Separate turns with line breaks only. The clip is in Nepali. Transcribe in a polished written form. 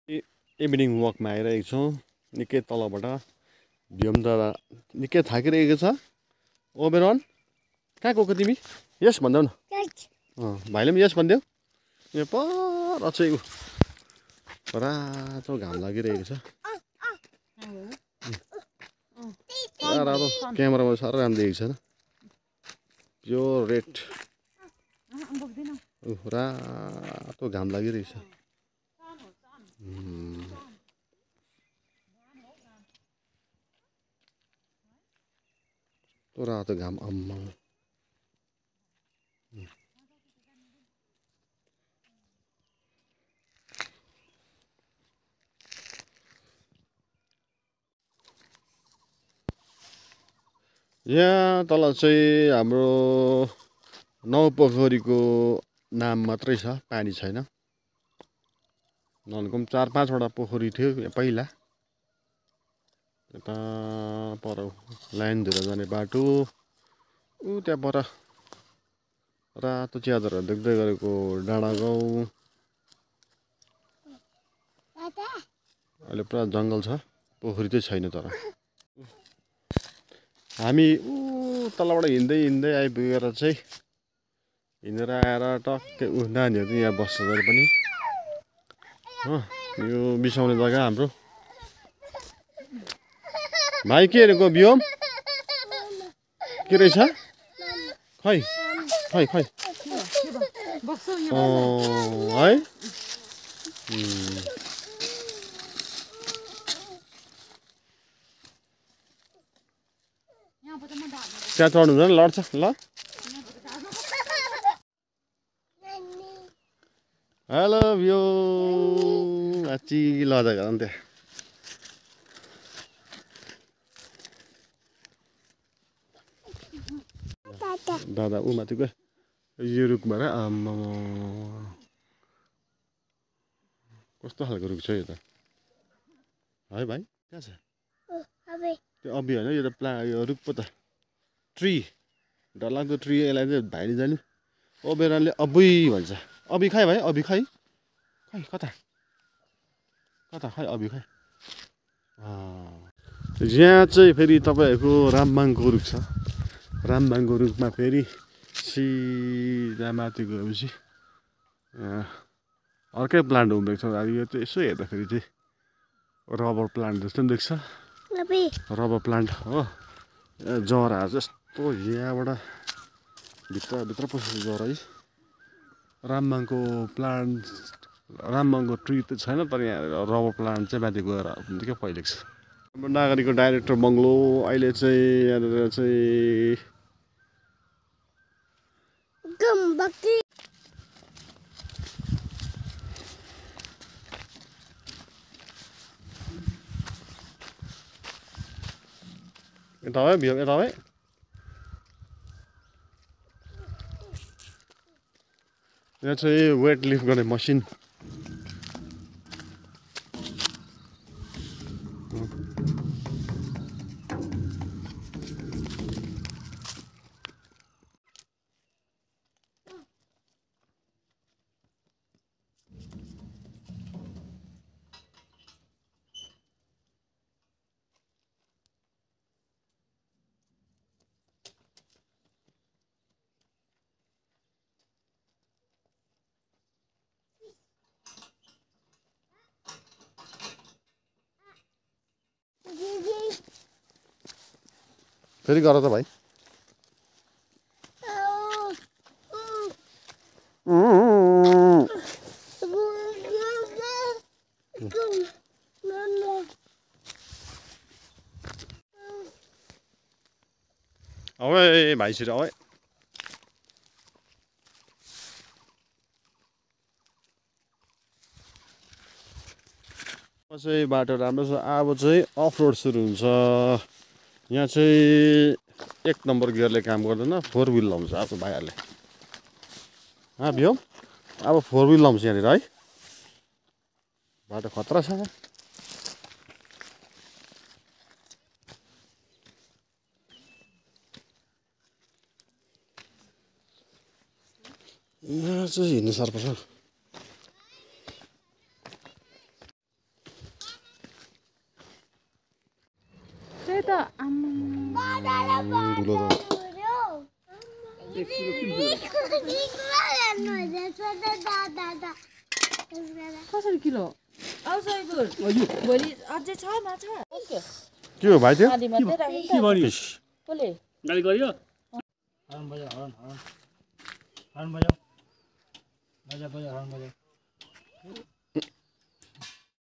इभिनिङ वकमा आइरहेको छौँ निकै तलबाट भ्युम दादा निकै थाकिरहेको छ ओबेरन कहाँ गएको तिमी यस भन्देऊ न भाइले पनि यस भनिदेऊ यहाँ पर चाहिँ ऊ रातो घाम लागिरहेको छ रातो क्यामेरामा साह्रो राम्रो देखेको छैन प्योर रेड रातो घाम लागिरहेको छ रातो घाम अम्मा यहाँ तल चाहिँ हाम्रो नौपोखरीको नाम मात्रै छ पानी छैन नभनेको पनि 4-5वटा पोखरी थियो पहिला यता पर लाइनतिर जाने बाटो ऊ त्यहाँ पर रातो च्यादरहरू देख्दै गरेको डाँडा गाउँ अहिले पुरा जङ्गल छ पोखरी चाहिँ छैन तर हामी ऊ तलबाट हिँड्दै हिँड्दै आइपुगेर चाहिँ हिँडेर आएर टक्कै ऊ नानीहरू चाहिँ यहाँ बस्छ जहिले पनि हो यो बिसाउने जग्गा हाम्रो भाइ के अरेको बियोम के रहेछ खै खै खै है त्यहाँ चढ्नु हुँदैन लड्छ ल हेलो बियो आची लजा गर नि त्यहाँ दादा ऊ माथि गयो यो रुखबाट आम्मा कस्तो खालको रुख छ यो त है भाइ कहाँ छ त्यो अबि होइन यो त यो रुख पो त ट्री डरलाग्दो ट्री यसलाई चाहिँ भाइले जाने ओबेरनले अबुई भन्छ अबि खाइ भाइ अबि खाइ खै कता कता खै अबि खै यहाँ चाहिँ फेरि तपाईँहरूको रामबाङको रुख छ रामबाङको रुखमा फेरि सिधा माथि गएपछि अर्कै प्लान्ट उम्रेको छ यो चाहिँ यसो हेर्दाखेरि चाहिँ रबर प्लान्ट जस्तो पनि देख्छ रबर प्लान्ट हो जराहरू जस्तो यहाँबाट भित्र पसेको जरा है रामबाङको प्लान्ट रामबाङको ट्री त छैन तर यहाँ रबर प्लान्ट चाहिँ माथि गएर निकै फैलिएको छ हाम्रो नागरीको डाइरेक्टर बङ्गलो अहिले चाहिँ यहाँनिर चाहिँ यता है बियो यता है यहाँ चाहिँ वेट लिफ्ट गर्ने मसिन फेरि गर त भाइ भाइ छिर है चाहिँ बाटो राम्रो छ अब चाहिँ अफ रोड सुरु हुन्छ यहाँ चाहिँ 1 नम्बर गियरले काम गर्दैन 4 व्हिल लाउँछ अब भाइहरूले बियो अब 4 व्हिल लाउँछ यहाँनिर है बाटो खतरा छ यहाँ चाहिँ हिँड्नु साह्रो पर्छ
त्यही त
धुलो त
कसरी किलो भोलि अझै छ माछा
के हो भाइ त्यो
आधी मात्रै राख्नु नि त कसले
गाली गरियो हर्न बजाऊ हर्न बजाऊ बजा हर्न बजाऊ